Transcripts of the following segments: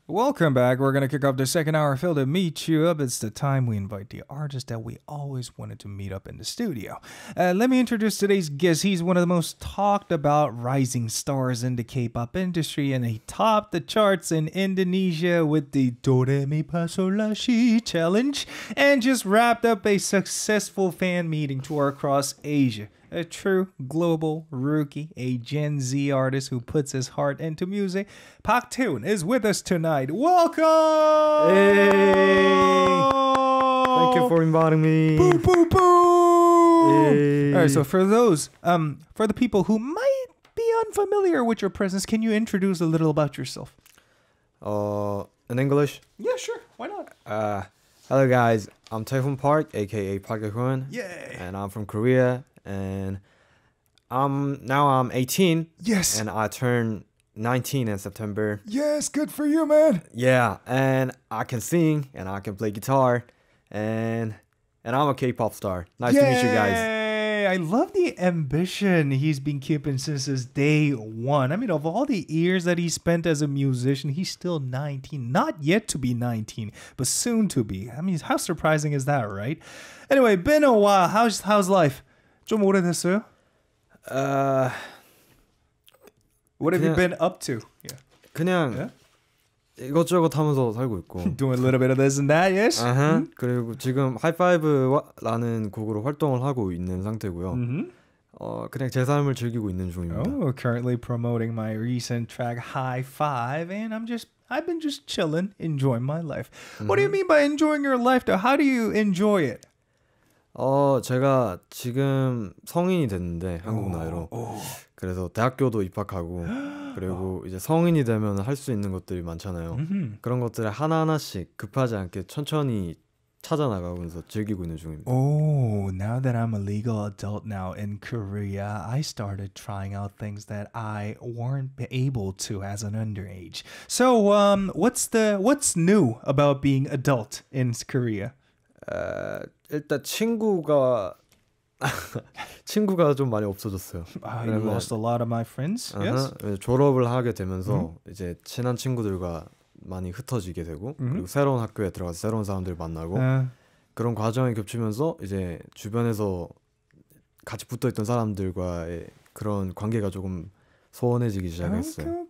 Welcome back. We're going to kick off the second hour filled to meet you up. It's the time we invite the artist that we always wanted to meet up in the studio. Let me introduce today's guest. He's one of the most talked about rising stars in the K-pop industry, and he topped the charts in Indonesia with the Do Re Mi Fa Sol La Si challenge, and just wrapped up a successful fan meeting tour across Asia. A true global rookie, a Gen Z artist who puts his heart into music. Park Tae-hoon is with us tonight. Welcome! Hey! Thank you for inviting me. Boo, boo, boo! Hey. All right, so for the people who might be unfamiliar with your presence, can you introduce a little about yourself? In English? Yeah, sure. Why not? Hello guys, I'm Tae-hoon Park, aka Park Tae-hoon. Yay! And I'm from Korea, and I'm 18. Yes! And I turned 19 in September. Yes, good for you, man! Yeah, and I can sing, and I can play guitar, and I'm a K-pop star. Nice to meet you guys. I love the ambition he's been keeping since his day one. I mean, of all the years that he spent as a musician, he's still 19. Not yet to be 19, but soon to be. I mean, how surprising is that, right? Anyway, been a while. How's life? 좀 오래됐어요? What have you been up to? Yeah. 그냥 이것저것 하면서 살고 있고. Doing a little bit of this and that, yes? 그리고 지금 하이파이브라는 곡으로 활동을 하고 있는 상태고요. 그냥 제 삶을 즐기고 있는 중입니다. Oh, currently promoting my recent track High Five, and I've been just chilling, enjoying my life. What do you mean by enjoying your life though? How do you enjoy it? 제가 지금 성인이 됐는데 한국 나이로. 그래서 대학교도 입학하고 그리고 이제 성인이 되면 할 수 있는 것들이 많잖아요. 그런 것들을 하나하나씩 급하지 않게 천천히 찾아 나가면서 즐기고 있는 중입니다. Oh, now that I'm a legal adult now in Korea, I started trying out things that I weren't able to as an underage. So, what's new about being adult in Korea? 일단 친구가 좀 많이 없어졌어요. You lost a lot of my friends. Yes. 졸업을 하게 되면서 이제 친한 친구들과 많이 흩어지게 되고 그리고 새로운 학교에 들어가서 새로운 사람들 만나고 그런 과정이 겹치면서 이제 주변에서 같이 붙어있던 사람들과의 그런 관계가 조금 소원해지기 시작했어요.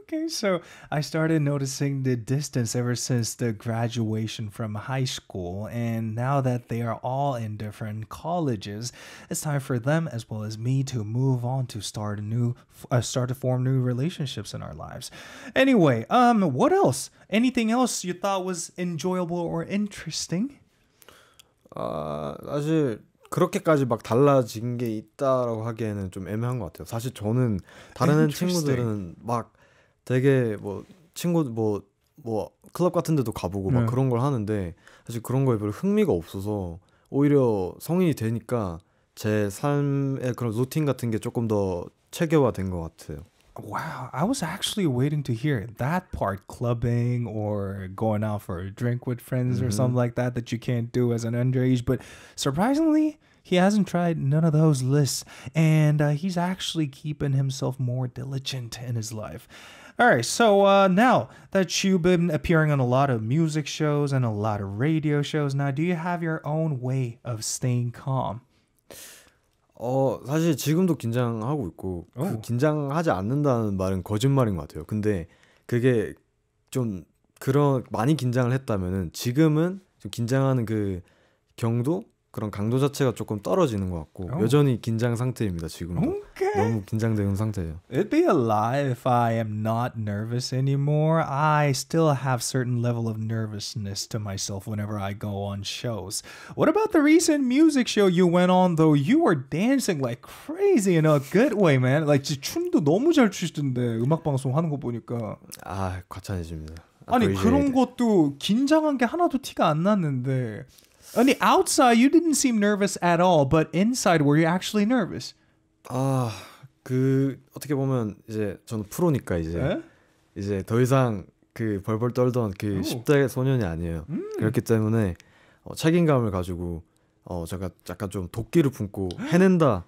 Okay. So I started noticing the distance ever since the graduation from high school, and now that they are all in different colleges, it's time for them as well as me to move on to start to form new relationships in our lives. Anyway, what else? Anything else you thought was enjoyable or interesting? 사실 그렇게까지 막 달라진 게 있다라고 하기에는 좀 애매한 것 같아요. 사실 저는 다른 친구들은 막 되게 뭐 친구 뭐 클럽 같은 데도 가보고 막 그런 걸 하는데 사실 그런 거에 별로 흥미가 없어서 오히려 성인이 되니까 제 삶의 그런 루틴 같은 게 조금 더 체계화된 것 같아요. Wow, I was actually waiting to hear that part, clubbing or going out for a drink with friends or something like that you can't do as an underage. But surprisingly, he hasn't tried none of those lists, and he's actually keeping himself more diligent in his life. All right, so now that you've been appearing on a lot of music shows and a lot of radio shows, now do you have your own way of staying calm? 사실 지금도 긴장하고 있고 그 긴장하지 않는다는 말은 거짓말인 것 같아요. 근데 그게 좀 많이 긴장을 했다면은 지금은 좀 긴장하는 그 경도 그런 강도 자체가 조금 떨어지는 것 같고 여전히 긴장 상태입니다. 지금도 너무 긴장되는 상태예요. It'd be a lie if I am not nervous anymore. I still have certain level of nervousness to myself whenever I go on shows. What about the recent music show you went on though? You were dancing like crazy in a good way, man. Like 춤도 너무 잘 추시던데 음악 방송 하는 거 보니까. 과찬해집니다. 아니 그런 것도 긴장한 게 하나도 티가 안 났는데. On the outside, you didn't seem nervous at all, but inside, were you actually nervous? 어떻게 보면 이제 저는 프로니까 이제 더 이상 그 벌벌 떨던 그 10대 소년이 아니에요. 그렇기 때문에 책임감을 가지고 제가 약간 좀 도끼를 품고 해낸다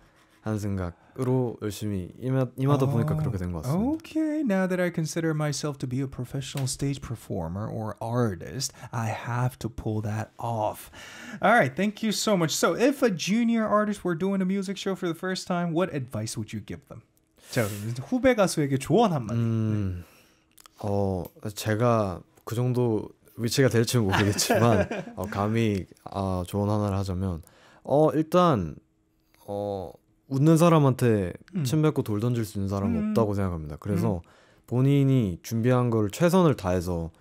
하는 생각으로 열심히 임하다 보니까 그렇게 된 것 같습니다. Okay, now that I consider myself to be a professional stage performer or artist, I have to pull that off. All right, thank you so much. So, if a junior artist were doing a music show for the first time, what advice would you give them? 자, 후배 가수에게 조언 한마디. 제가 그 정도 위치가 될지는 모르겠지만 감히 조언 하나를 하자면 일단 웃는 사람한테 침 뱉고 돌 던질 수 있는 사람은 없다고 생각합니다. 그래서 본인이 준비한 걸 최선을 다해서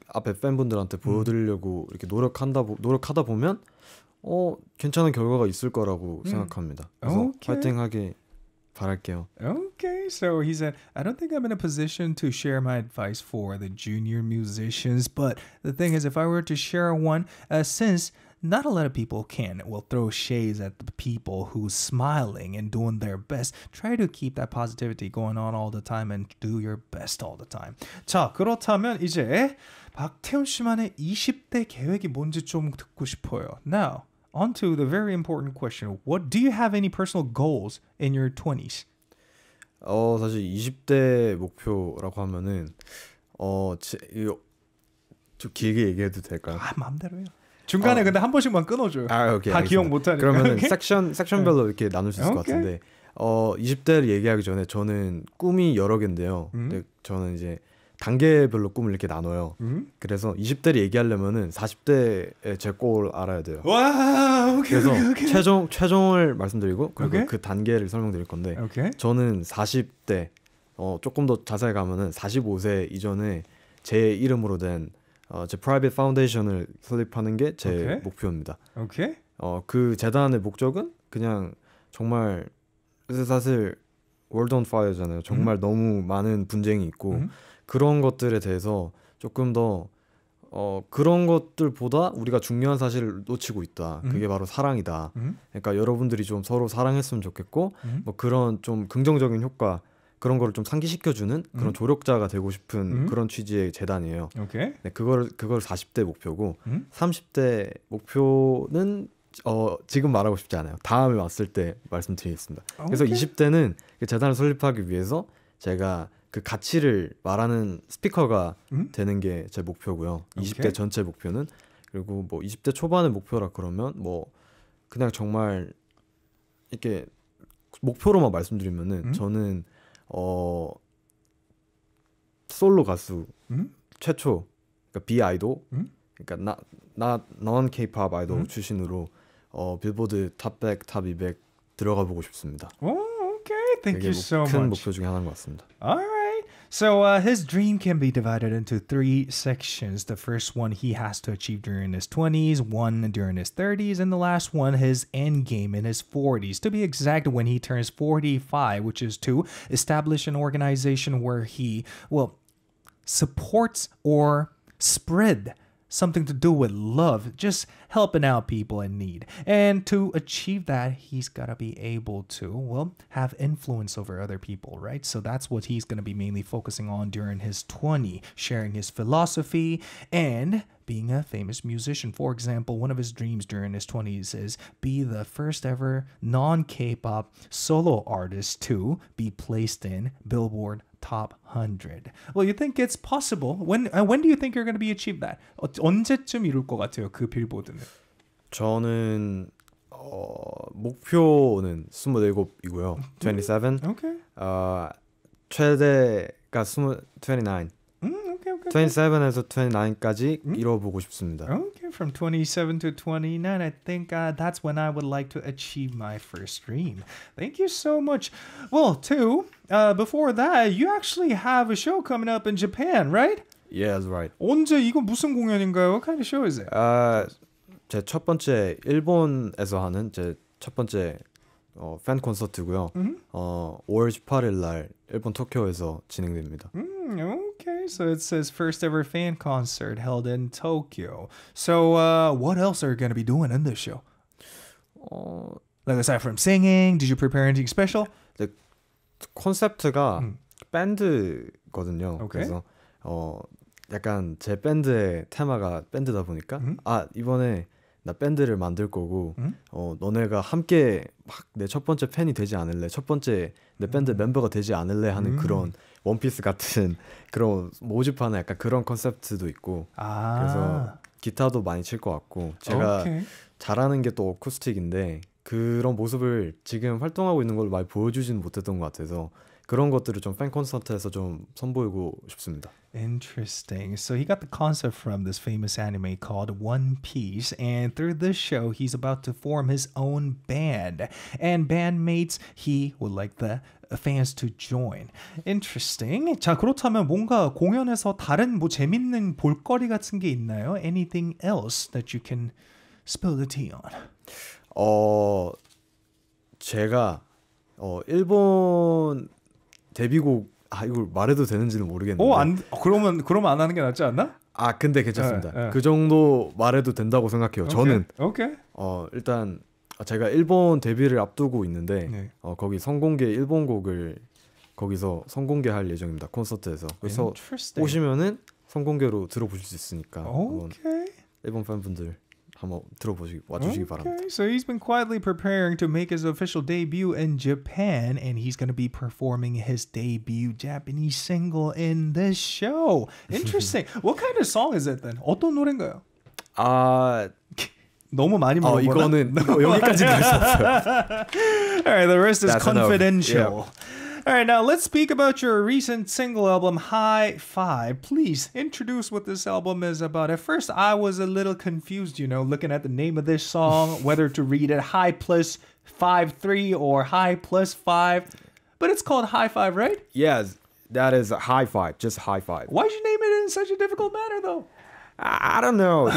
앞에 팬분들한테 보여드리려고 이렇게 노력하다 보면 괜찮은 결과가 있을 거라고 생각합니다. 그래서 파이팅하게 바랄게요. Okay, so he said, I don't think I'm in a position to share my advice for the junior musicians, but the thing is, if I were to share one, since not a lot of people will throw shades at the people who's smiling and doing their best. Try to keep that positivity going on all the time and do your best all the time. 자, 그렇다면 이제 박태훈 씨만의 20대 계획이 뭔지 좀 듣고 싶어요. Now, on to the very important question. What do you have any personal goals in your 20s? 사실 20대 목표라고 하면은 이거 좀 길게 얘기해도 될까요? 마음대로요. 중간에 근데 한 번씩만 끊어줘요. 오케이, 다 알겠습니다. 기억 못하니까. 그러면은 섹션별로 이렇게 나눌 수 있을 것 같은데 20대를 얘기하기 전에 저는 꿈이 여러 개인데요. 근데 저는 이제 단계별로 꿈을 이렇게 나눠요. 그래서 20대를 얘기하려면은 40대의 제 골을 알아야 돼요. 와, 오케이. 그래서 오케이. 최종을 말씀드리고 그리고 오케이. 그 단계를 설명드릴 건데 오케이. 저는 40대 조금 더 자세히 가면은 45세 이전에 제 이름으로 된 제 프라이빗 파운데이션을 설립하는 게 제 목표입니다. 오케이. 그 재단의 목적은 그냥 정말 사실 월드 온 파이어잖아요. 정말 너무 많은 분쟁이 있고 그런 것들에 대해서 조금 더 그런 것들보다 우리가 중요한 사실을 놓치고 있다. 그게 바로 사랑이다. 그러니까 여러분들이 좀 서로 사랑했으면 좋겠고 뭐 그런 좀 긍정적인 효과 그런 거를 좀 상기시켜주는 그런 조력자가 되고 싶은 그런 취지의 재단이에요. 오케이. 네, 그걸 40대 목표고 30대 목표는 지금 말하고 싶지 않아요. 다음에 왔을 때 말씀드리겠습니다. 그래서 20대는 그 재단을 설립하기 위해서 제가 그 가치를 말하는 스피커가 되는 게 제 목표고요. 20대 전체 목표는 그리고 뭐 20대 초반의 목표라 그러면 뭐 그냥 정말 이렇게 목표로만 말씀드리면은 저는 솔로 가수 최초 그러니까 비아이돌 그러니까 non K-pop 아이돌 출신으로 빌보드 탑100, 탑200 들어가 보고 싶습니다. Okay, thank you so 큰 much. 목표 중에 하나인 것 같습니다. All right. So his dream can be divided into 3 sections. The first one he has to achieve during his 20s, one during his 30s, and the last one his end game in his 40s. To be exact, when he turns 45, which is to establish an organization where he, supports or spread something to do with love, just helping out people in need. And to achieve that, he's got to be able to, have influence over other people, right? So that's what he's going to be mainly focusing on during his 20, sharing his philosophy and being a famous musician. For example, one of his dreams during his 20s is be the first ever non-K-pop solo artist to be placed in Billboard Top 100. Well, you think it's possible? When do you think you're going to be achieve that? 언제쯤 이룰 것 같아요? 그 빌보드는. 저는 목표는 27이고요. 27. Okay. 최대가 29. Okay. 27에서 29까지 이뤄보고 싶습니다. Okay, from 27 to 29, I think that's when I would like to achieve my first dream. Thank you so much. Well, too, before that, you actually have a show coming up in Japan, right? Yeah, that's right. 언제 이거 무슨 공연인가요? What kind of show is it? 제 첫 번째 일본에서 하는 제 첫 번째 팬 콘서트고요. 5월 18일 날 일본 토쿄에서 진행됩니다. Okay, so it's his first ever fan concert held in Tokyo. So what else are you going to be doing in this show? Like aside from singing, did you prepare anything special? 콘셉트가 밴드거든요. Okay. 그래서 약간 제 밴드의 테마가 밴드다 보니까 이번에 나 밴드를 만들 거고 너네가 함께 막 내 첫 번째 팬이 되지 않을래? 첫 번째 내 밴드 멤버가 되지 않을래? 하는 그런 원피스 같은 그런 모집하는 약간 그런 컨셉트도 있고 그래서 기타도 많이 칠 것 같고 제가 잘하는 게 또 어쿠스틱인데 그런 모습을 지금 활동하고 있는 걸 많이 보여주지는 못했던 것 같아서 그런 것들을 좀 팬 콘서트에서 좀 선보이고 싶습니다. Interesting. So he got the concept from this famous anime called One Piece, and through this show, he's about to form his own band. And bandmates, he would like the fans to join. Interesting. 자, 그렇다면 뭔가 공연에서 다른 뭐 재밌는 볼거리 같은 게 있나요? Anything else that you can spill the tea on? 제가 일본 데뷔곡 이걸 말해도 되는지는 모르겠는데. 그러면 안 하는 게 낫지 않나? 근데 괜찮습니다. 그 정도 말해도 된다고 생각해요. 저는 일단 제가 일본 데뷔를 앞두고 있는데 거기 선공개 일본 곡을 거기서 선공개할 예정입니다. 콘서트에서. 그래서 오시면은 선공개로 들어보실 수 있으니까 일본 팬분들 한번 와주시기 바랍니다. So he's been quietly preparing to make his official debut in Japan, and he's going to be performing his debut Japanese single in this show. Interesting. What kind of song is it then? 어떤 노래인가요? 너무 많이 물어보나? 이거는 여기까지 갈 수 없어요. All right, the rest is confidential. All right, now let's speak about your recent single album, High Five. Please introduce what this album is about. At first, I was a little confused, looking at the name of this song, whether to read it High plus 5-3 or High plus 5. But it's called High Five, right? Yes, that is High Five, just High Five. Why'd you name it in such a difficult manner, though? I don't know.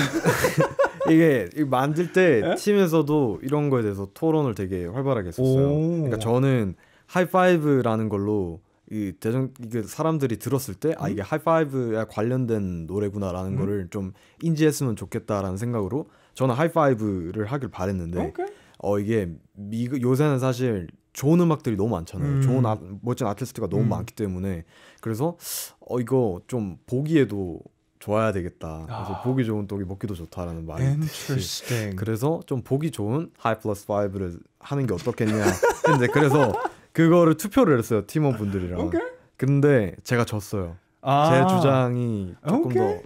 이게 만들 때 팀에서도 이런 거에 대해서 토론을 되게 활발하게 했었어요. 그러니까 저는 하이파이브라는 걸로 이게 사람들이 들었을 때 이게 하이파이브에 관련된 노래구나라는 거를 좀 인지했으면 좋겠다라는 생각으로 저는 하이파이브를 하길 바랬는데 이게 요새는 사실 좋은 음악들이 너무 많잖아요. 좋은 멋진 아티스트가 너무 많기 때문에 그래서 이거 좀 보기에도 좋아야 되겠다. 그래서 보기 좋은 떡이 먹기도 좋다라는 말이 있듯이 그래서 좀 보기 좋은 하이 플러스 5를 하는 게 어떻겠냐 했는데 그래서 그거를 투표를 했어요. 팀원분들이랑. 근데 제가 졌어요. 제 주장이 조금 더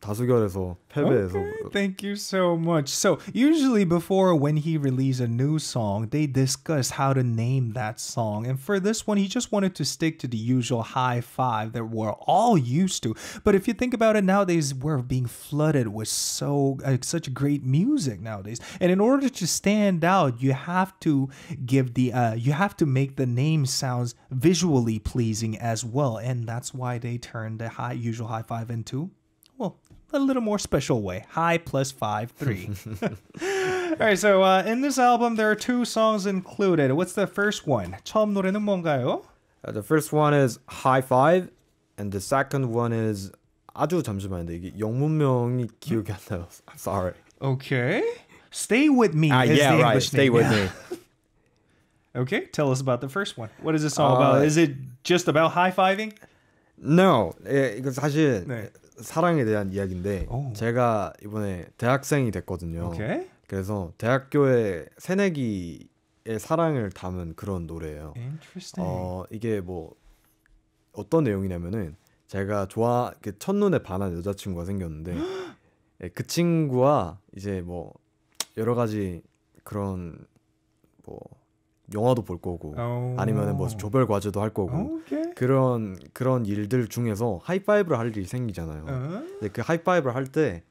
다수결에서 패배해서. Thank you so much. So usually before when he released a new song, they discuss how to name that song. And for this one, he just wanted to stick to the usual high five that we're all used to. But if you think about it nowadays, we're being flooded with such great music nowadays. And in order to stand out, you have to make the name sounds visually pleasing as well. And that's why they turned the usual high five into a little more special way. High plus 5-3. All right, so in this album, there are 2 songs included. What's the first one? 처음 노래는 뭔가요? The first one is High Five, and the second one is 잠시만요. 이게 영문명이 기억이 안 나요. I'm sorry. Okay. Stay With Me is the English name. Stay With Me. Okay, tell us about the first one. What is this song about? Is it just about high-fiving? No. 이거 사실 사랑에 대한 이야기인데 제가 이번에 대학생이 됐거든요. 그래서 대학교의 새내기의 사랑을 담은 그런 노래예요. 이게 뭐 어떤 내용이냐면은 제가 첫눈에 반한 여자친구가 생겼는데 그 친구와 이제 뭐 여러 가지 그런 뭐 영화도 볼 거고 아니면은 뭐 조별 과제도 할 거고 그런 일들 중에서 하이파이브를 할 일이 생기잖아요. 근데 그 하이파이브를 할 때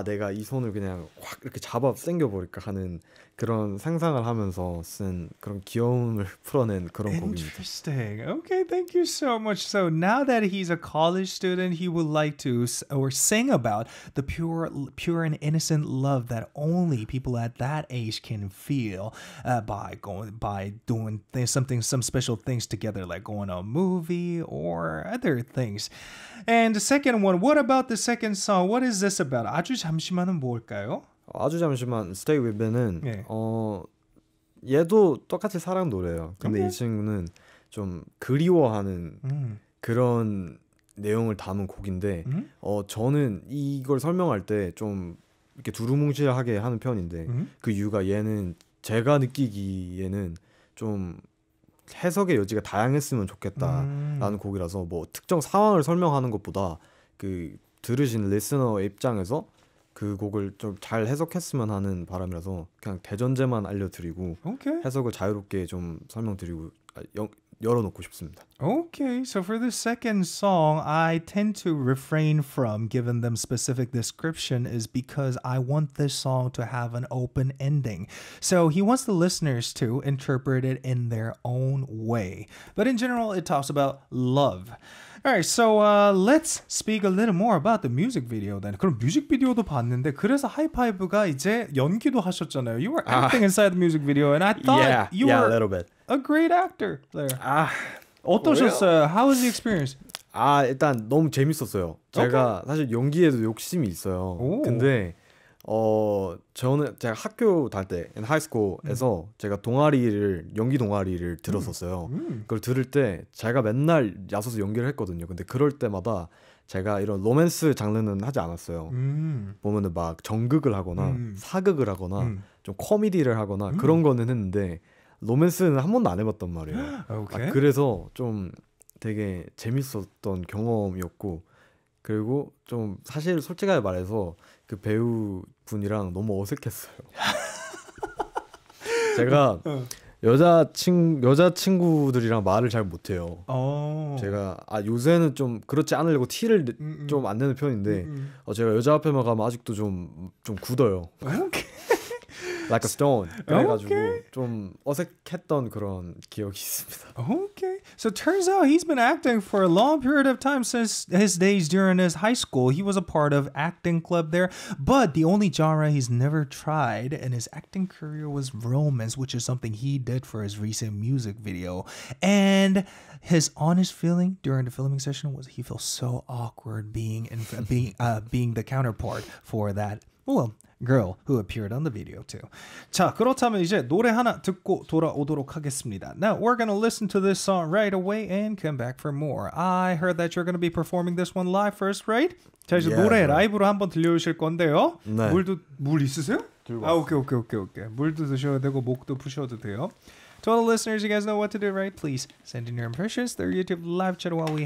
내가 이 손을 그냥 확 이렇게 잡아 당겨버릴까 하는 그런 상상을 하면서 쓴 그런 귀여움을 풀어낸 그런 곡입니다. Interesting. Okay, thank you so much. So now that he's a college student, he would like to sing about the pure and innocent love that only people at that age can feel by doing some special things together, like going on a movie or other things. And the second one, what about the second song? What is this about? 아주 잠시만은 뭘까요? 아주 잠시만 Stay With Me는 얘도 똑같이 사랑 노래예요. 근데 이 친구는 좀 그리워하는 그런 내용을 담은 곡인데 저는 이걸 설명할 때 좀 이렇게 두루뭉실하게 하는 편인데 그 이유가 얘는 제가 느끼기에는 좀 해석의 여지가 다양했으면 좋겠다라는 곡이라서 뭐 특정 상황을 설명하는 것보다 그 들으신 리스너의 입장에서 그 곡을 좀 잘 해석했으면 하는 바람이라서 그냥 대전제만 알려드리고 해석을 자유롭게 좀 설명드리고 열어놓고 싶습니다. Okay, so for the second song, I tend to refrain from giving them specific description is because I want this song to have an open ending. So he wants the listeners to interpret it in their own way. But in general, it talks about love. Alright, so let's speak a little more about the music video then. 그럼 뮤직비디오도 봤는데 그래서 하이파이브가 이제 연기도 하셨잖아요. You were acting inside the music video and I thought you were a little bit. a great actor there. 어떠셨어요? How was the experience? 일단 너무 재밌었어요. 제가 사실 연기에도 욕심이 있어요. 근데 저는 제가 학교 다닐 때 하이스쿨에서 제가 연기 동아리를 들었었어요. 그걸 들을 때 제가 맨날 나서서 연기를 했거든요. 근데 그럴 때마다 제가 이런 로맨스 장르는 하지 않았어요. 보면은 막 정극을 하거나 사극을 하거나 좀 코미디를 하거나 그런 거는 했는데 로맨스는 한 번도 안 해봤단 말이에요. 그래서 좀 되게 재밌었던 경험이었고 그리고 좀 사실 솔직하게 말해서 그 배우 분이랑 너무 어색했어요. 제가 여자 친구들이랑 말을 잘 못해요. 제가 요새는 좀 그렇지 않으려고 티를 좀 안 내는 편인데 제가 여자 앞에만 가면 아직도 좀 굳어요. Like a stone. 그래가지고 좀 어색했던 그런 기억이 있습니다. Okay. So turns out he's been acting for a long period of time since his days during his high school. He was a part of acting club there. But the only genre he's never tried in his acting career was romance, which is something he did for his recent music video. And his honest feeling during the filming session was he feels so awkward being the counterpart for that. Well, girl who appeared on the video too. 자, 그렇다면 이제 노래 하나 듣고 돌아오도록 하겠습니다. Now, we're going to listen to this song right away and come back for more. I heard that you're going to be performing this one live first, right? 자, 이제 노래 라이브로 한번 들려주실 건데요. 네. 물 있으세요? 오케이. 물도 드셔도 되고 목도 푸셔도 돼요. To all the listeners, you guys know what to do, right? Please send in your impressions through YouTube live chat while we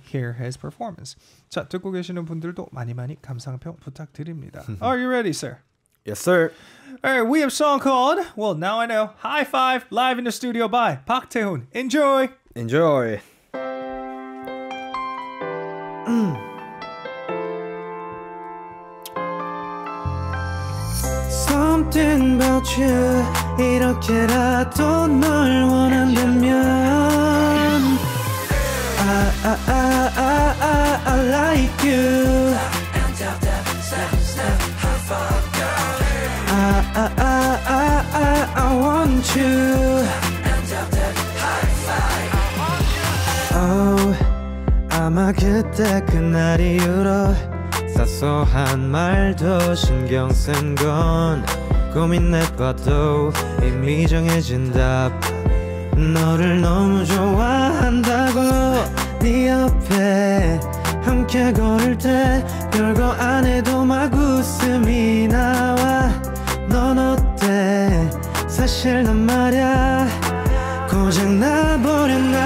hear his performance. 자, 듣고 계시는 분들도 많이 감상평 부탁드립니다. Are you ready, sir? Yes, sir. All right, we have a song called, well, now I know, High Five, live in the studio by Park Tae-hoon. Enjoy! Enjoy! Something about you 이렇게라도 널 원한다면 I like you I want you Oh 아마 그때 그날 이후로 사소한 말도 신경 쓴 건 고민해봐도 이미 정해진 답 너를 너무 좋아한다고 네 옆에 함께 걸을 때 별거 안 해도 막 웃음이 나와 넌 어때 사실 난 말야 고장나버렸나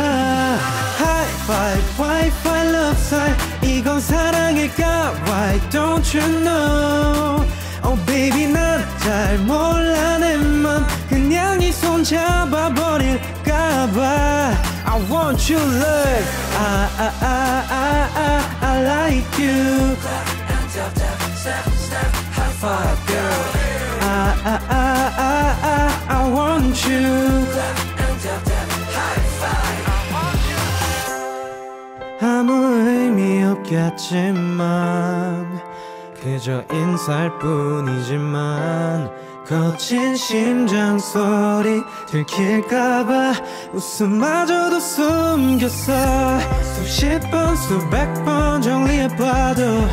High five, Wi-Fi, love sign 이건 사랑일까? Why don't you know? Oh baby 난 잘 몰라 내 맘 그냥 이 손 잡아버릴까봐 I want you love I like you High five girl I want you 아무 의미 없겠지만 그저 인사일 뿐이지만 거친 심장 소리 들킬까봐 웃음마저도 숨겼어 수십 번 수백 번 정리해봐도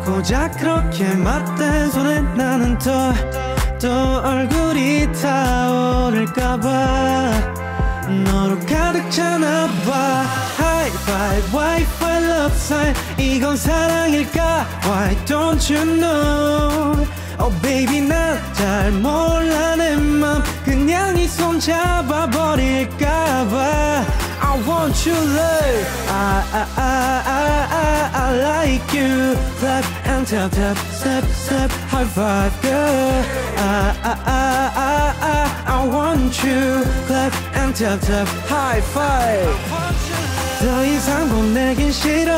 고작 그렇게 맞댄 손에 나는 또 얼굴이 타오를까봐 너로 가득 차나봐 High five, Wi-Fi, love love sign 이건 사랑일까 Why don't you know Oh baby 난 잘 몰라 내 맘 그냥 이 손 잡아버릴까봐 I want you love I like you Clap and tap tap step step high five girl I want you Clap and tap tap high five 더 이상 보내긴 싫어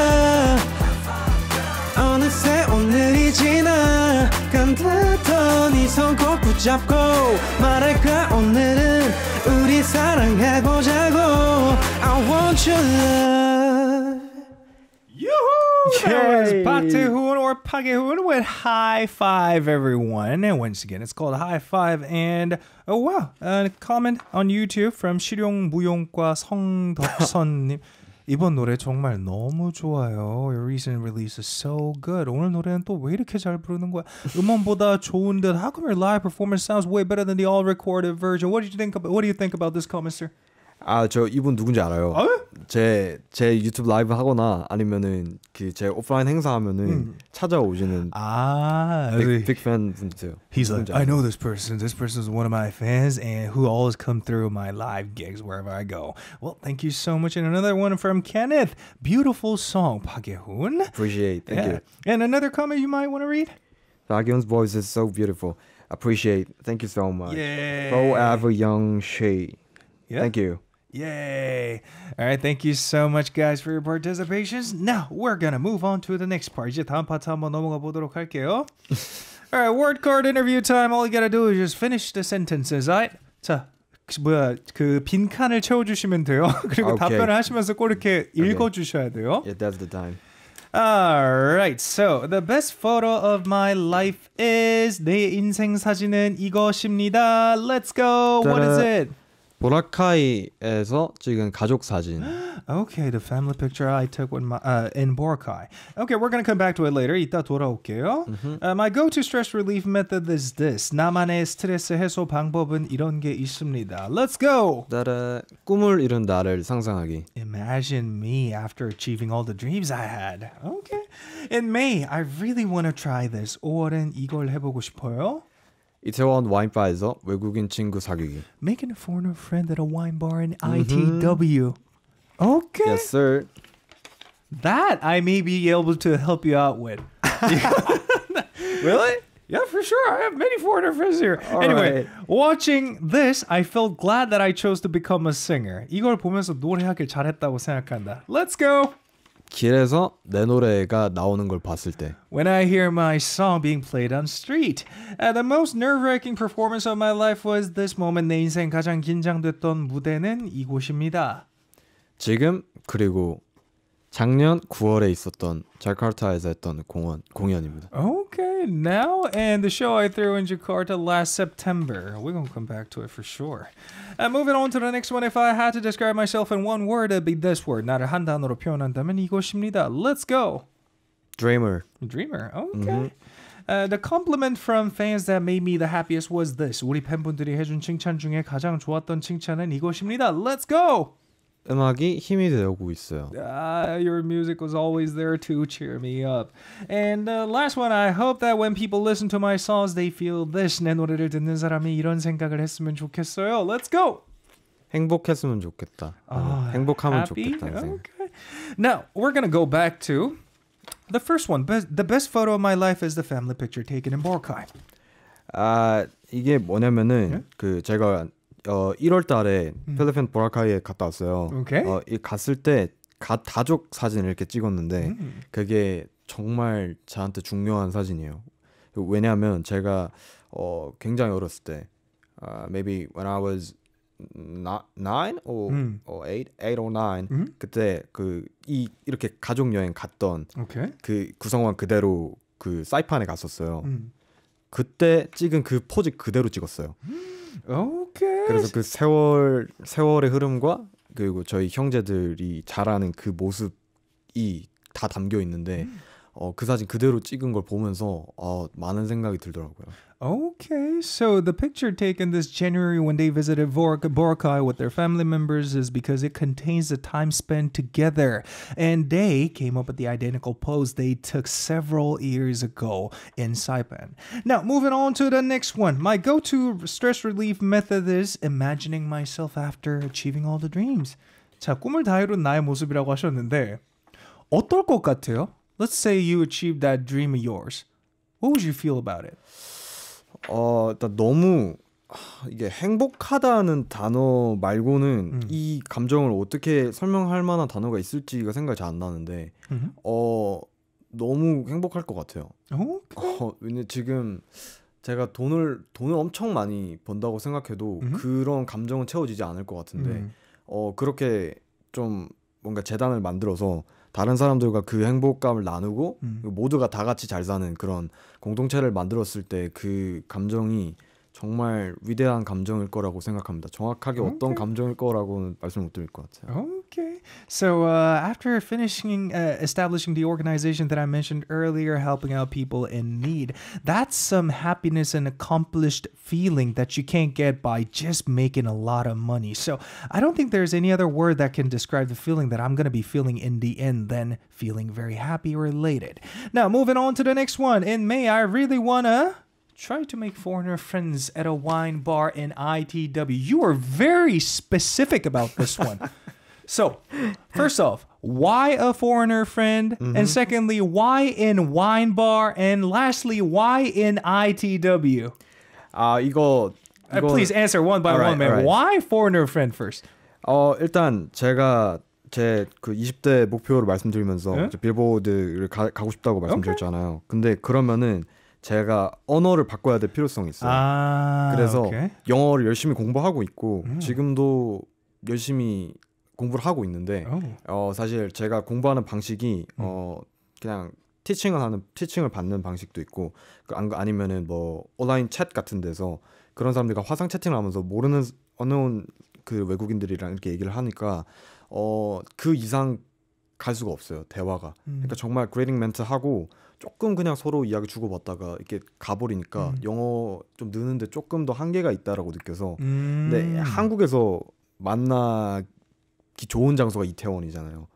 어느새 오늘이 지나 간다던 이 손 꼭 붙잡고 말할까 오늘은 우리 사랑해보자고 I want your love Yoo-hoo! That was Yay! Park Tae-hoon or Park Hae-hoon with High Five, everyone. And once again, it's called High Five. And, oh wow, a comment on YouTube from 실용 무용과 성덕선님. 이번 노래 정말 너무 좋아요. Your recent release is so good. 오늘 노래는 또 왜 이렇게 잘 부르는 거야? 음원보다 좋은 듯. How come your live performance sounds way better than the all-recorded version? What do you think about this comment, sir? 저 이분 누군지 알아요. 제 유튜브 라이브 하거나 아니면은 그 제 오프라인 행사하면은 찾아오시는 빅 팬 분이세요. He's like, I know this person. This person is one of my fans and who always come through my live gigs wherever I go. Well, thank you so much. And another one from Kenneth. Beautiful song, Park Hae-hoon. Appreciate. Thank you. And another comment you might want to read? Baekhyun's voice is so beautiful. Appreciate. Thank you so much. Yay. Forever young she. Yeah. Thank you. Yay. All right, thank you so much, guys, for your participations. Now, we're going to move on to the next part. 이제 다음 파트 한번 넘어가 보도록 할게요. All right, word card interview time. All you got to do is just finish the sentences, all right? 자, 그 빈칸을 채워주시면 돼요. 그리고 Okay. 답변을 하시면서 꼭 이렇게 읽어주셔야 돼요. Yeah, that's the time. All right, so the best photo of my life is 내 인생 사진은 이것입니다. Let's go. What is it? 보라카이에서 찍은 가족 사진. Okay, the family picture I took when in Boracay. Okay, we're going to come back to it later. 이따 돌아올게요. My go-to stress relief method is this. 나만의 스트레스 해소 방법은 이런 게 있습니다. Let's go! 따라 꿈을 이룬 나를 상상하기. Imagine me after achieving all the dreams I had. Okay. In May, I really want to try this. 5월엔 이걸 해보고 싶어요. 이태원 와인바에서 외국인 친구 사귀기. Making a foreigner friend at a wine bar in ITW. Okay. Yes, sir. That I may be able to help you out with. Really? Yeah, for sure. I have many foreigner friends here. All anyway, right. watching this, I felt glad that I chose to become a singer. 이걸 보면서 노래하길 잘했다고 생각한다. Let's go! 길에서 내 노래가 나오는 걸 봤을 때. When I hear my song being played on street. The most nerve-wracking performance of my life was this moment. 내 인생 가장 긴장됐던 무대는 이곳입니다. 지금 그리고 작년 9월에 있었던 자카르타에서 했던 공연입니다. Okay, now and the show I threw in Jakarta last September. We're going to come back to it for sure. Moving on to the next one. If I had to describe myself in one word, it'd be this word. 나를 한 단어로 표현한다면 이것입니다. Let's go. Dreamer. Dreamer. Okay. The compliment from fans that made me the happiest was this. 우리 팬분들이 해준 칭찬 중에 가장 좋았던 칭찬은 이것입니다. Let's go. 음악이 힘이 되고 있어요. Your music was always there to cheer me up. And last one, I hope that when people listen to my songs, they feel this. 내 노래를 듣는 사람이 이런 생각을 했으면 좋겠어요. Let's go. 행복했으면 좋겠다. 행복하면 Happy? 좋겠다는 생각. Okay. Now, we're going to go back to the first one. The best photo of my life is the family picture taken in Boracay. 이게 뭐냐면은 그 제가 1월 달에 필리핀 보라카이에 갔다 왔어요. Okay. 이 갔을 때 가족 사진을 이렇게 찍었는데 그게 정말 저한테 중요한 사진이에요. 왜냐하면 제가 굉장히 어렸을 때 maybe when I was 9 or 8 or 9 그때 이렇게 가족 여행 갔던 Okay. 그 구성원 그대로 그 사이판에 갔었어요. 그때 찍은 그 포즈 그대로 찍었어요. Okay. 그래서 그 세월의 흐름과 그리고 저희 형제들이 자라는 그 모습이 다 담겨 있는데 그 사진 그대로 찍은 걸 보면서 많은 생각이 들더라고요. Okay, so the picture taken this January when they visited Boracay with their family members is because it contains the time spent together. And they came up with the identical pose they took several years ago in Saipan. Now, moving on to the next one. My go-to stress relief method is imagining myself after achieving all the dreams. 자, 꿈을 다 이룬 나의 모습이라고 하셨는데 어떨 것 같아요? Let's say you achieved that dream of yours. What would you feel about it? 일단 너무 이게 행복하다는 단어 말고는 이 감정을 어떻게 설명할 만한 단어가 있을지가 생각이 잘 안 나는데 너무 행복할 것 같아요. 왜냐 지금 제가 돈을 엄청 많이 번다고 생각해도 그런 감정은 채워지지 않을 것 같은데 그렇게 좀 뭔가 재단을 만들어서 다른 사람들과 그 행복감을 나누고 모두가 다 같이 잘 사는 그런 공동체를 만들었을 때 그 감정이 정말 위대한 감정일 거라고 생각합니다. 정확하게 어떤 감정일 거라고는 말씀 못 드릴 것 같아요. Okay. So after finishing establishing the organization that I mentioned earlier, helping out people in need, that's some happiness and accomplished feeling that you can't get by just making a lot of money. So I don't think there's any other word that can describe the feeling that I'm going to be feeling in the end than feeling very happy or elated. Now, moving on to the next one. In May, I really want to try to make foreigner friends at a wine bar in ITW. You are very specific about this one. So, first off, why a foreigner friend? And secondly, why in wine bar? And lastly, why in ITW? 이거 Please answer one by one, man. alright. Why foreigner friend first? 일단 제가 제 그 20대 목표를 말씀드리면서 이제 빌보드를 가고 싶다고 말씀드렸잖아요. 근데 그러면은 제가 언어를 바꿔야 될 필요성이 있어요. 그래서 영어를 열심히 공부하고 있고 지금도 열심히 공부를 하고 있는데 사실 제가 공부하는 방식이 그냥 티칭을 받는 방식도 있고 아니면은 뭐 온라인 챗 같은 데서 그런 사람들과 화상 채팅을 하면서 모르는 어느 그 외국인들이랑 이렇게 얘기를 하니까 그 이상 갈 수가 없어요, 대화가. 그러니까 정말 그레이딩 멘트 하고 조금 그냥 서로 이야기 주고받다가 이렇게 가버리니까 영어 좀 느는데 조금 더 한계가 있다라고 느껴서 근데 한국에서 만나기 좋은 장소가 이태원이잖아요.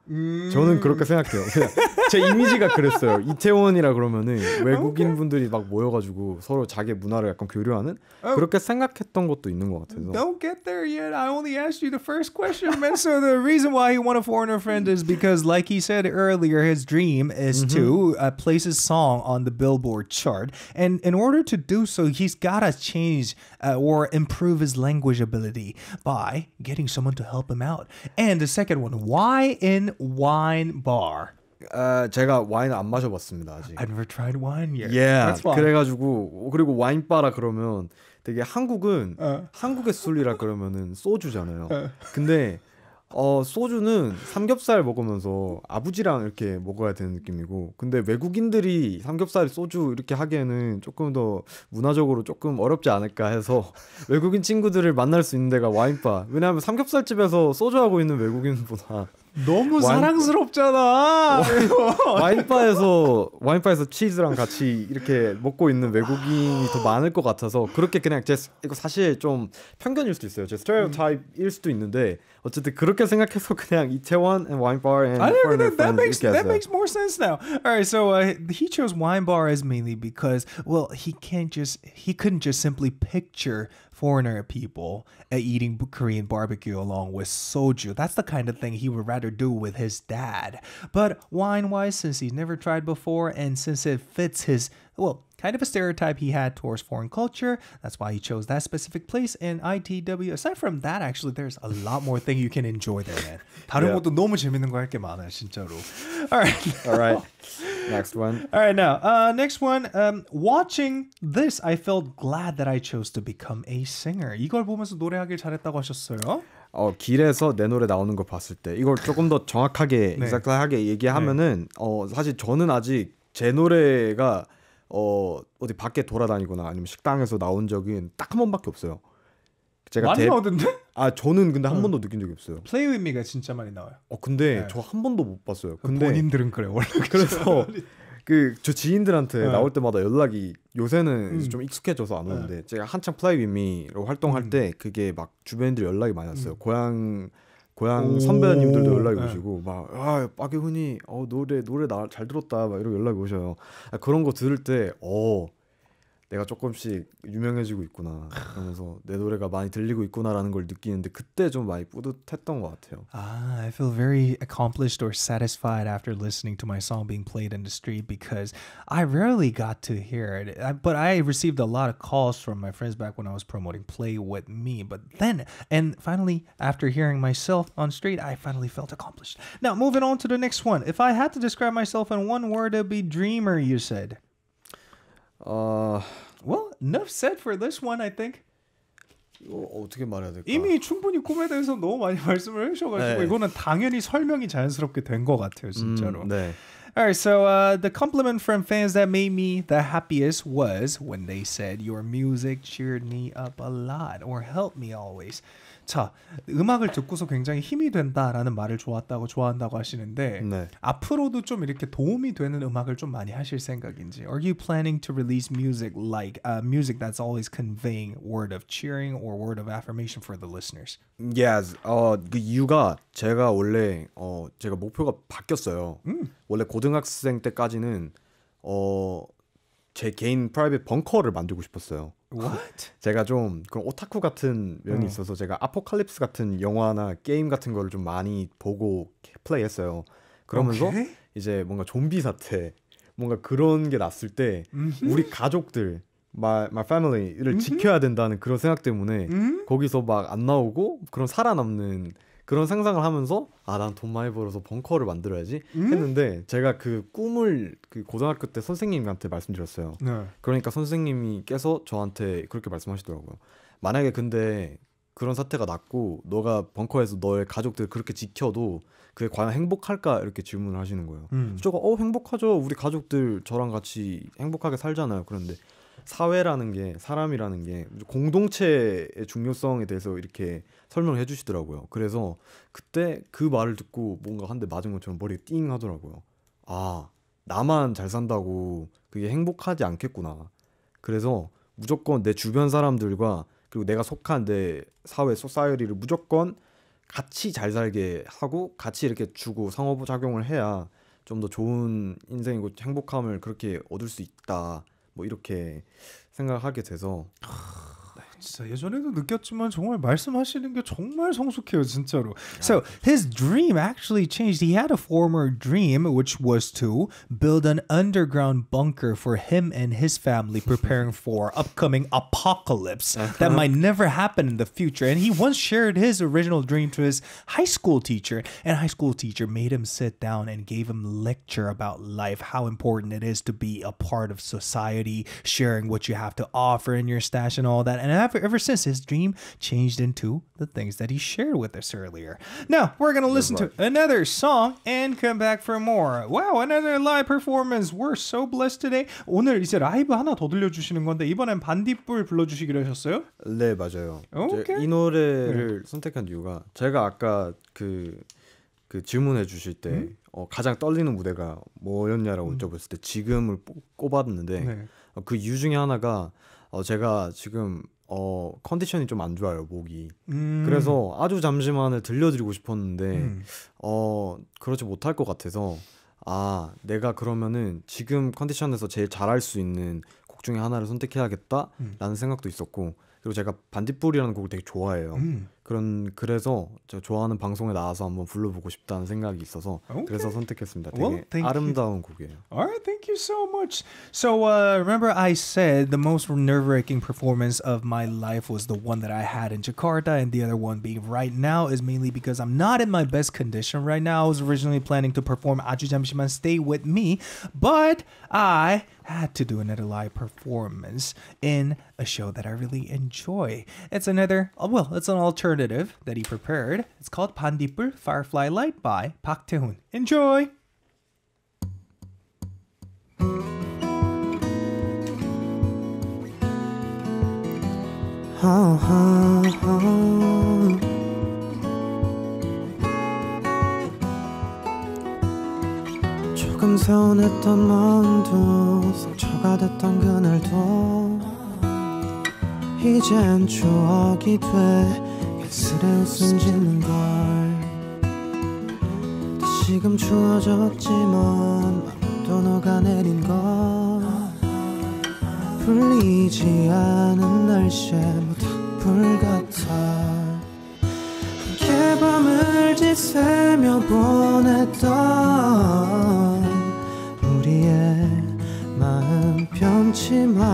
저는 그렇게 생각해요. 그냥 제 이미지가 그랬어요. 이태원이라 그러면은 외국인 분들이 막 모여가지고 서로 자기 문화를 약간 교류하는 그렇게 생각했던 것도 있는 것 같아서. Don't get there yet. I only asked you the first question, man. So the reason why he want a foreigner friend is because, like he said earlier, his dream is to place his song on the Billboard chart. And in order to do so, he's got to change or improve his language ability by getting someone to help him out. And the second one, why in wine bar? 제가 와인을 안 마셔봤습니다 아직. I've never tried wine yet. Yeah. 그래가지고 그리고 와인 바라 그러면 되게 한국은 한국의 술이라 그러면은 소주잖아요. 근데 소주는 삼겹살 먹으면서 아버지랑 이렇게 먹어야 되는 느낌이고, 근데 외국인들이 삼겹살 소주 이렇게 하기에는 조금 더 문화적으로 조금 어렵지 않을까 해서 외국인 친구들을 만날 수 있는 데가 와인바. 왜냐하면 삼겹살집에서 소주하고 있는 외국인보다 너무 사랑스럽잖아. 와인바에서 치즈랑 같이 이렇게 먹고 있는 외국인이 더 많을 것 같아서 그렇게 그냥 이거 사실 좀 편견일 수도 있어요. 제 스테레오타입일 수도 있는데 어쨌든 그렇게 생각해서 그냥 이태원 and wine bar and that makes more sense now. All right, so he chose wine bar as mainly because, well, he couldn't just simply picture foreigner people eating Korean barbecue along with soju. That's the kind of thing he would rather do with his dad. But wine-wise, since he's never tried before and since it fits his, well, kind of a stereotype he had towards foreign culture, that's why he chose that specific place in ITW. Aside from that, actually, there's a lot more thing you can enjoy there, man. 다른 것도 너무 재밌는 거 할 게 많아요, 진짜로. All right. Next one. All right, now, next one. Watching this, I felt glad that I chose to become a singer. 이걸 보면서 노래하길 잘했다고 하셨어요? 길에서 내 노래 나오는 거 봤을 때 이걸 조금 더 정확하게 exact하게 얘기하면은 사실 저는 아직 제 노래가 어디 밖에 돌아다니거나 아니면 식당에서 나온 적은 딱 한 번밖에 없어요. 제가 많이 나오던데? 저는 근데 한 번도 느낀 적이 없어요. Play With Me가 진짜 많이 나와요. 근데 저 한 번도 못 봤어요. 근데 본인들은 그래 원래. 그래서 그 저 지인들한테 나올 때마다 연락이 요새는 이제 좀 익숙해져서 안 오는데 제가 한창 Play With Me로 활동할 때 그게 막 주변인들 연락이 많이 왔어요. 고향 선배님들도 연락이 오시고 막 박예훈이 노래 잘 들었다 막 이런 연락이 오셔요. 그런 거 들을 때 내가 조금씩 유명해지고 있구나 그러면서 내 노래가 많이 들리고 있구나라는 걸 느끼는데 그때 좀 많이 뿌듯했던 것 같아요. I feel very accomplished or satisfied after listening to my song being played in the street because I rarely got to hear it. But I received a lot of calls from my friends back when I was promoting Play With Me. But then, and finally, after hearing myself on street, I finally felt accomplished. Now, moving on to the next one. If I had to describe myself in one word, it'd be dreamer, you said. Well, enough said for this one, I think. 이거 어떻게 말해야 될까? 이미 충분히 꿈에 대해서 너무 많이 말씀을 해주셔가지고 네. 이거는 당연히 설명이 자연스럽게 된 것 같아요, 진짜로. 네. Alright, so the compliment from fans that made me the happiest was when they said your music cheered me up a lot or helped me always. 자, 음악을 듣고서 굉장히 힘이 된다라는 말을 좋아한다고 하시는데 네. 앞으로도 좀 이렇게 도움이 되는 음악을 좀 많이 하실 생각인지 Are you planning to release music like music that's always conveying word of cheering or word of affirmation for the listeners? Yes. 그 이유가 제가 원래 제가 목표가 바뀌었어요. 원래 고등학생 때까지는 제 개인 프라이빗 벙커를 만들고 싶었어요. What? 제가 좀 그런 오타쿠 같은 면이 있어서 제가 아포칼립스 같은 영화나 게임 같은 거를 좀 많이 보고 플레이했어요. 그러면서 이제 뭔가 좀비 사태 뭔가 그런 게 났을 때 우리 가족들 my family를 지켜야 된다는 그런 생각 때문에 거기서 막 안 나오고 그런 살아남는 그런 상상을 하면서 난 돈 많이 벌어서 벙커를 만들어야지 했는데 제가 그 꿈을 그 고등학교 때 선생님한테 말씀드렸어요. 네. 그러니까 선생님께서 저한테 그렇게 말씀하시더라고요. 만약에 근데 그런 사태가 났고 너가 벙커에서 너의 가족들 그렇게 지켜도 그게 과연 행복할까 이렇게 질문을 하시는 거예요. 제가 행복하죠. 우리 가족들 저랑 같이 행복하게 살잖아요. 그런데 사회라는 게 사람이라는 게 공동체의 중요성에 대해서 이렇게 설명을 해주시더라고요. 그래서 그때 그 말을 듣고 뭔가 한 대 맞은 것처럼 머리에 띵 하더라고요. 나만 잘 산다고 그게 행복하지 않겠구나. 그래서 무조건 내 주변 사람들과 그리고 내가 속한 내 사회 소사이어티를 무조건 같이 잘 살게 하고 같이 이렇게 주고 상호작용을 해야 좀 더 좋은 인생이고 행복함을 그렇게 얻을 수 있다. 뭐 이렇게 생각하게 돼서 진짜 예전에도 느꼈지만 정말 말씀하시는 게 정말 성숙해요, 진짜로. So his dream actually changed. He had a former dream which was to build an underground bunker for him and his family preparing for upcoming apocalypse that might never happen in the future. And he once shared his original dream to his high school teacher, and high school teacher made him sit down and gave him a lecture about life, how important it is to be a part of society, sharing what you have to offer in your stash and all that. And ever since, his dream changed into the things that he shared with us earlier. Now, we're going to listen to another song and come back for more. Wow, another live performance. We're so blessed today. 오늘 이제 라이브 하나 더 들려주시는 건데 이번엔 반딧불 불러주시기로 하셨어요? 네, 맞아요. 오케이. 이 노래를 선택한 이유가 제가 아까 그 질문해 주실 때 가장 떨리는 무대가 뭐였냐라고 여쭤봤을 때 지금을 꼽았는데 그 이유 중에 하나가 제가 지금 컨디션이 좀 안 좋아요, 목이. 그래서 아주 잠시만을 들려드리고 싶었는데 그렇지 못할 것 같아서 내가 그러면은 지금 컨디션에서 제일 잘할 수 있는 곡 중에 하나를 선택해야겠다라는 생각도 있었고 그리고 제가 반딧불이라는 곡을 되게 좋아해요. 그래서 제가 좋아하는 방송에 나와서 한번 불러보고 싶다는 생각이 있어서 그래서 선택했습니다. 되게 아름다운 곡이에요. Alright, thank you so much. So remember I said the most nerve-wracking performance of my life was the one that I had in Jakarta, and the other one being right now is mainly because I'm not in my best condition right now. I was originally planning to perform 아주 잠시만 Stay With Me, but I had to do another live performance in a show that I really enjoy. It's an alternative that he prepared. It's called 반딧불 Firefly Light by Park Tae-hoon. Enjoy! 조금 서운했던 마음도 상처가 됐던 그날도 이젠 추억이 돼 예술에 웃음 짓는걸 다시금 추워졌지만 맘도 녹아내린걸 풀리지 않은 날씨에 모닥불 같아 함께 밤을 지새며 보냈던 우리의 마음 변치 말자고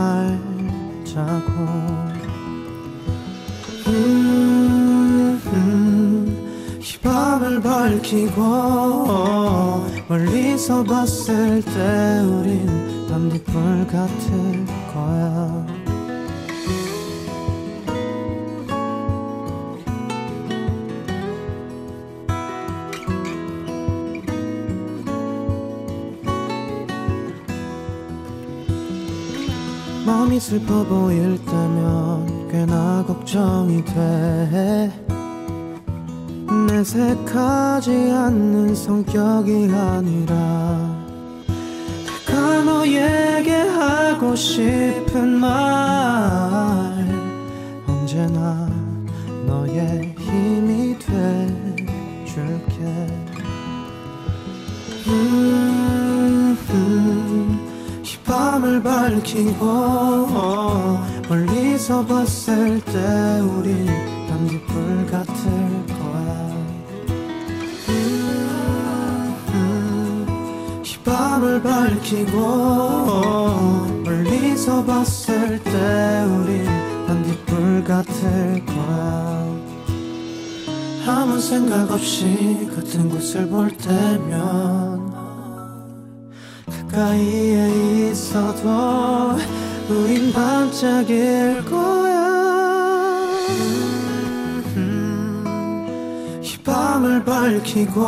이 밤을 밝히고 멀리서 봤을 때 우린 밤뒷불 같을 거야 마음이 슬퍼 보일 때면 꽤나 걱정이 돼 내색하지 않는 성격이 아니라 내가 너에게 하고 싶은 말 언제나 너의 힘이 돼줄게 이 밤을 밝히고 멀리서 봤을 때 우린 밤뒷불 같을 거야 이 밤을 밝히고 멀리서 봤을 때 우린 밤뒷불 같을 거야 아무 생각 없이 같은 곳을 볼 때면 가까이에 있어도 우린 반짝일 거야 이 밤을 밝히고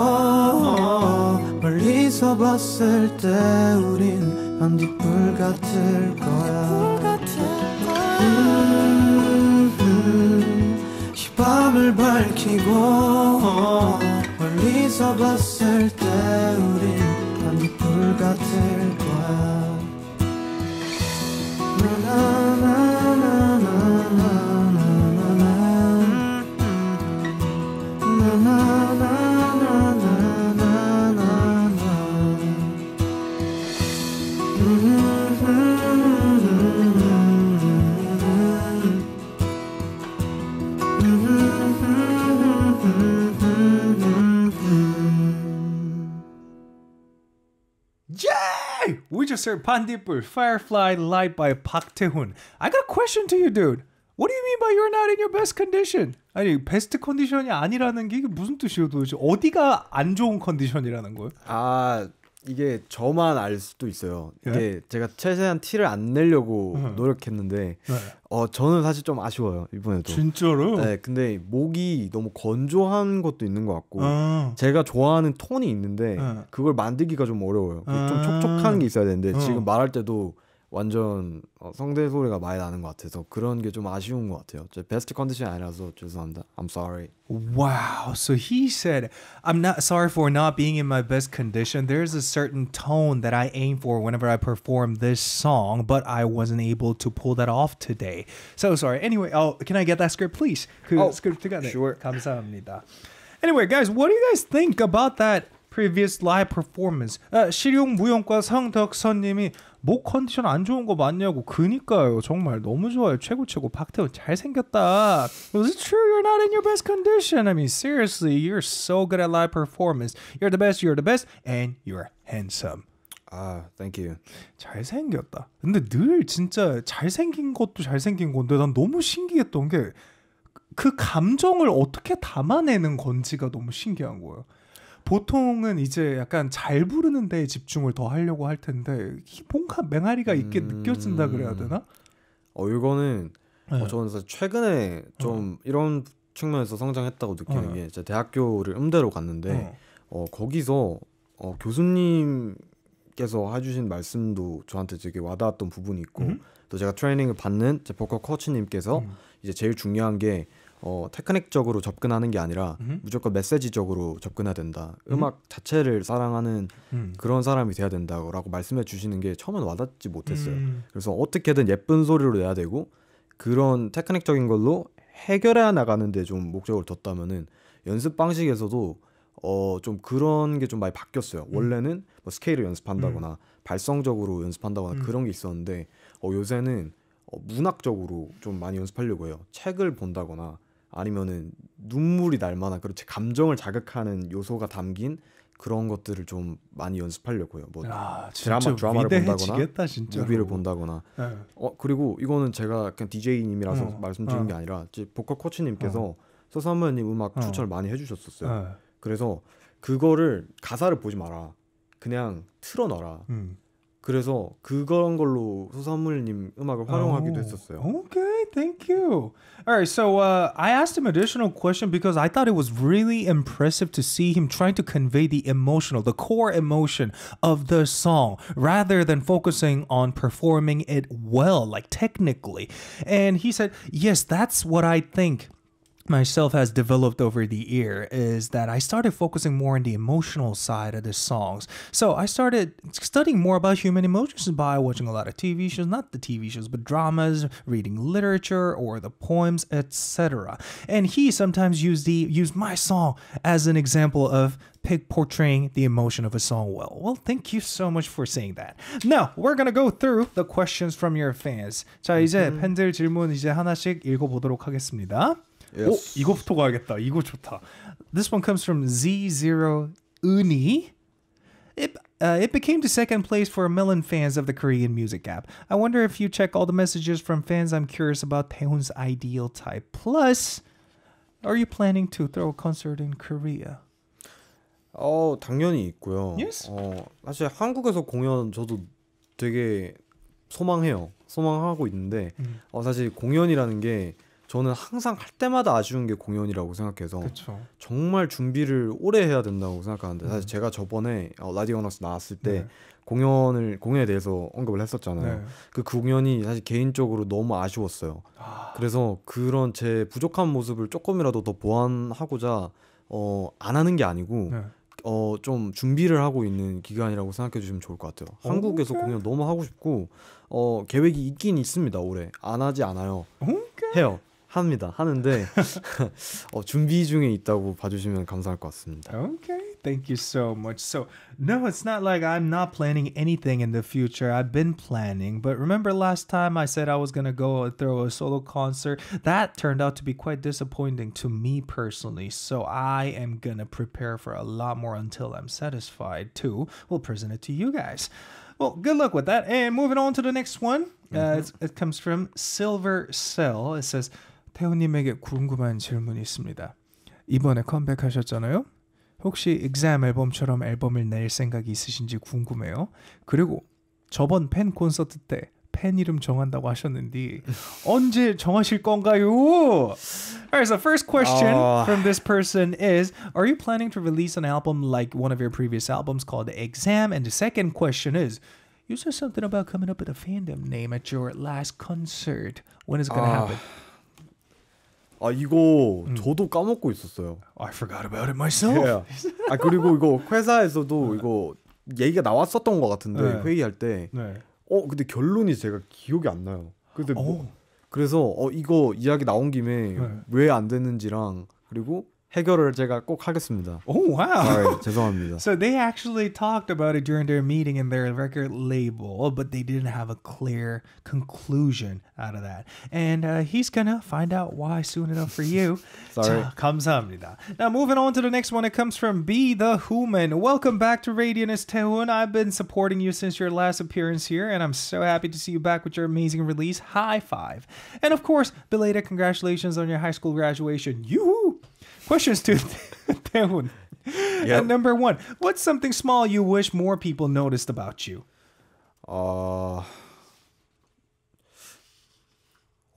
멀리서 봤을 때 우린 밤뒷불 같을 거야 이 밤을 밝히고 멀리서 봤을 때 우린 밤뒷불 같을 거야 Yay! We just heard Pandipur, Firefly Light by Park Tae-hoon. I got a question to you, dude. What do you mean by you're not in your best condition? 아니, 베스트 컨디션이 아니라는 게 이게 무슨 뜻이에요 도대체? 어디가 안 좋은 컨디션이라는 거예요? 아 이게 저만 알 수도 있어요. 이게 예? 제가 최대한 티를 안 내려고 노력했는데 저는 사실 좀 아쉬워요 이번에도. 진짜로? 네, 근데 목이 너무 건조한 것도 있는 것 같고 제가 좋아하는 톤이 있는데 그걸 만들기가 좀 어려워요. 좀 촉촉한 게 있어야 되는데 지금 말할 때도 완전 성대 소리가 많이 나는 것 같아서 그런 게 좀 아쉬운 것 같아요. 제 베스트 컨디션이 아니라서 죄송합니다. I'm sorry. Wow. So he said, I'm not sorry for not being in my best condition. There's a certain tone that I aim for whenever I perform this song, but I wasn't able to pull that off today. So sorry. Anyway, can I get that script, please? 스크립트가 sure. 감사합니다. Anyway, guys, what do you guys think about that previous live performance? 실용무용과 성덕선님이 목 컨디션 안 좋은 거 맞냐고. 그니까요. 정말 너무 좋아요. 최고 박태훈 잘생겼다. Was it true you're not in your best condition? I mean, seriously, you're so good at live performance. You're the best, and you're handsome. Thank you. 잘생겼다. 근데 늘 진짜 잘생긴 것도 잘생긴 건데 난 너무 신기했던 게 그 감정을 어떻게 담아내는 건지가 너무 신기한 거예요. 보통은 이제 약간 잘 부르는 데에 집중을 더 하려고 할 텐데 뭔가 맹아리가 있게 느껴진다 그래야 되나? 이거는 저는 사실 최근에 좀 이런 측면에서 성장했다고 느끼는 게 제가 대학교를 음대로 갔는데 거기서 교수님께서 해주신 말씀도 저한테 되게 와닿았던 부분이 있고 또 제가 트레이닝을 받는 제 보컬 코치님께서 이제 제일 중요한 게 테크닉적으로 접근하는 게 아니라 무조건 메시지적으로 접근해야 된다. 음악 자체를 사랑하는 그런 사람이 돼야 된다고 말씀해 주시는 게 처음엔 와닿지 못했어요. 그래서 어떻게든 예쁜 소리로 내야 되고 그런 테크닉적인 걸로 해결해 나가는데 좀 목적을 뒀다면은 연습 방식에서도 좀 그런 게 좀 많이 바뀌었어요. 원래는 뭐 스케일을 연습한다거나 발성적으로 연습한다거나 그런 게 있었는데 요새는 문학적으로 좀 많이 연습하려고 해요. 책을 본다거나 아니면은 눈물이 날 만한 그런 제 감정을 자극하는 요소가 담긴 그런 것들을 좀 많이 연습하려고 해요. 뭐 드라마를 본다거나 무비를 본다거나 그리고 이거는 제가 그냥 DJ님이라서 말씀드린 게 아니라 보컬 코치님께서 서사무님 음악 추천을 많이 해주셨었어요. 그래서 그거를 가사를 보지 마라. 그냥 틀어놔라. 그래서 그런 걸로 소사물님 음악을 활용하기도 했었어요. Okay, thank you. All right, so I asked him additional question because I thought it was really impressive to see him trying to convey the core emotion of the song, rather than focusing on performing it well, like technically. And he said, yes, that's what I think myself has developed over the year, is that I started focusing more on the emotional side of the songs. So I started studying more about human emotions by watching a lot of TV shows, not the TV shows, but dramas, reading literature or the poems, etc. And he sometimes used my song as an example of portraying the emotion of a song well. Well, thank you so much for saying that. Now, we're gonna go through the questions from your fans. 자, 이제 팬들 질문 이제 하나씩 읽어보도록 하겠습니다. Yes. 이거부터 가야겠다. 이거 좋다. This one comes from Z0 Uni. It became the second place for Melon fans of the Korean music app. I wonder if you check all the messages from fans. I'm curious about Taehoon's ideal type. Plus, are you planning to throw a concert in Korea? 당연히 있고요. Yes. 사실 한국에서 공연 저도 되게 소망하고 있는데 사실 공연이라는 게 저는 항상 할 때마다 아쉬운 게 공연이라고 생각해서 그쵸. 정말 준비를 오래 해야 된다고 생각하는데 사실 제가 저번에 라디오 언어스 나왔을 때 공연에 대해서 언급을 했었잖아요. 네. 그 공연이 사실 개인적으로 너무 아쉬웠어요. 그래서 그런 제 부족한 모습을 조금이라도 더 보완하고자 안 하는 게 아니고 좀 준비를 하고 있는 기간이라고 생각해 주시면 좋을 것 같아요. 한국에서 공연 너무 하고 싶고 계획이 있긴 있습니다. 올해 안 하지 않아요. 해요. 하는데 준비 중에 있다고 봐주시면 감사할 것 같습니다. Okay, thank you so much. So, no, it's not like I'm not planning anything in the future. I've been planning. But remember last time I said I was going to go throw a solo concert? That turned out to be quite disappointing to me personally. So I am going to prepare for a lot more until I'm satisfied too. We'll present it to you guys. Well, good luck with that. And moving on to the next one. It comes from Silver Cell. It says, 태훈님에게 궁금한 질문이 있습니다. 이번에 컴백하셨잖아요. 혹시 exam 앨범처럼 앨범을 낼 생각이 있으신지 궁금해요. 그리고 저번 팬 콘서트 때 팬 이름 정한다고 하셨는데 언제 정하실 건가요? Alright, so first question from this person is, are you planning to release an album like one of your previous albums called Exam? And the second question is, you said something about coming up with a fandom name at your last concert. When is it going to happen? 이거 저도 까먹고 있었어요. I forgot about it myself. Yeah. 그리고 이거 회사에서도 이거 얘기가 나왔었던 것 같은데 회의할 때 근데 결론이 제가 기억이 안 나요. 그래서 이거 이야기 나온 김에 왜 안 됐는지랑 그리고 해결을 제가 꼭 하겠습니다. Oh, wow. Sorry, 죄송합니다. So they actually talked about it during their meeting in their record label, but they didn't have a clear conclusion out of that. And he's gonna find out why soon enough for you. Sorry. 자, 감사합니다. Now moving on to the next one, it comes from Be the Human. Welcome back to Radiant Taehoon. I've been supporting you since your last appearance here, and I'm so happy to see you back with your amazing release, High Five. And of course, belated congratulations on your high school graduation. Yoo-hoo! Questions to Taehoon. Yep. Number one, what's something small you wish more people noticed about you?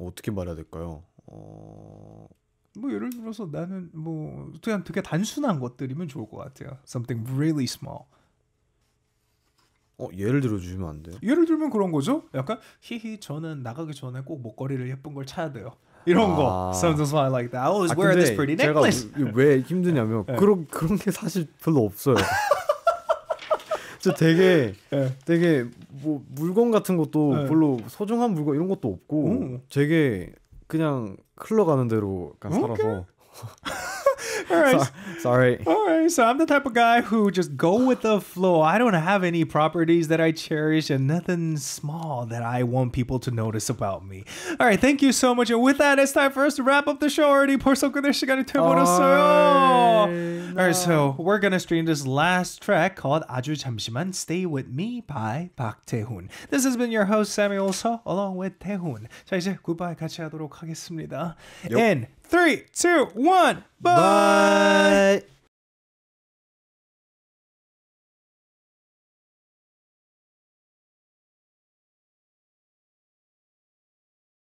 어떻게 말해야 될까요? 뭐 예를 들어서 나는 뭐 그냥 되게 단순한 것들이면 좋을 것 같아요. Something really small. 예를 들어 주시면 안 돼요? 예를 들면 그런 거죠. 약간 히히 저는 나가기 전에 꼭 목걸이를 예쁜 걸 차야 돼요. 이런 거. Something small like that. I always wear this pretty necklace. 제가 왜 힘드냐면 그런 게 사실 별로 없어요. 저 되게 뭐 물건 같은 것도 별로 소중한 물건 이런 것도 없고 되게 그냥 흘러가는 대로 약간 살아서. Alright. Sorry. Alright, so I'm the type of guy who just go with the flow. I don't have any properties that I cherish and nothing small that I want people to notice about me. Alright, thank you so much. And with that, it's time for us to wrap up the show already. 벌써 끝낼 시간이 돼버렸어요. Alright, so we're gonna stream this last track called 아주 잠시만 Stay With Me by 박태훈. This has been your host Samuel So along with 태훈. 자, 이제 goodbye 같이 하도록 하겠습니다. In 3, 2, 1, bye!